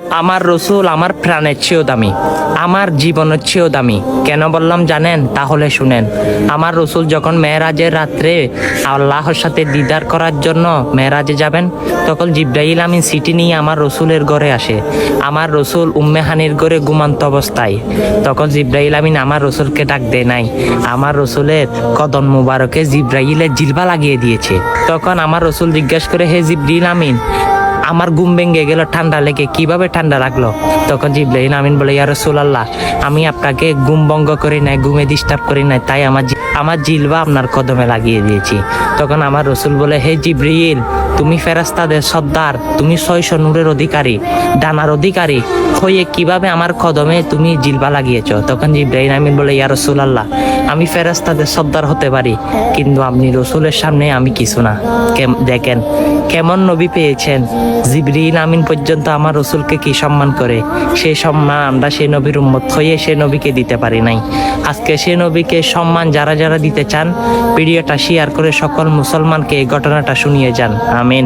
আমার রসুল আমার প্রাণের চেয়েও দামি, আমার জীবনের চেয়েও দামি। কেন বললাম জানেন? তাহলে শুনেন। আমার রসুল যখন মেরাজের রাত্রে আল্লাহর সাথে দিদার করার জন্য মেরাজে যাবেন, তখন জিব্রাইল আমিন সিটি নিয়ে আমার রসুলের ঘরে আসে। আমার রসুল উম্মে হানির ঘরে ঘুমান্ত অবস্থায়, তখন জিব্রাইল আমিন আমার রসুলকে ডাক দেয় নাই। আমার রসুলের কদম মুবারকে জিব্রাইলের জিলবা লাগিয়ে দিয়েছে। তখন আমার রসুল জিজ্ঞাসা করে, হে জিব্রাইল আমিন, আমার ঘুম ভেঙে গেল ঠান্ডা লেগে, কিভাবে ঠান্ডা লাগলো? তখন জিব্রাইল আমিন বলে, ইয়া রাসূলুল্লাহ, আমি আপনাকে ঘুম ভঙ্গ করি নাই, ঘুমে ডিস্টার্ব করি নাই, তাই আমার জিলবা আপনার কদমে লাগিয়ে দিয়েছি। তখন আমার রসুল বলে, হে জিব্রাইল, তুমি ফেরেশতাদের সর্দার, তুমি 600 নূরের অধিকারী, ডানার অধিকারী হয়ে কিভাবে আমার কদমে তুমি জিলবা লাগিয়েছ? তখন জিব্রাইল আমিন বলে, ইয়া রাসূলুল্লাহ, আমি ফেরেশতাদের সর্দার হতে পারি, কিন্তু আপনি রসুলের সামনে আমি কিছু না। দেখেন কেমন নবী পেয়েছেন। জিবরিল আমিন পর্যন্ত আমার রসুলকে কি সম্মান করে, সেই সম্মান আমরা সেই নবীর উম্মত হয়ে সে নবীকে দিতে পারি নাই। আজকে সে নবীকে সম্মান যারা যারা দিতে চান, ভিডিওটা শেয়ার করে সকল মুসলমানকে এই ঘটনাটা শুনিয়ে যান। আমিন।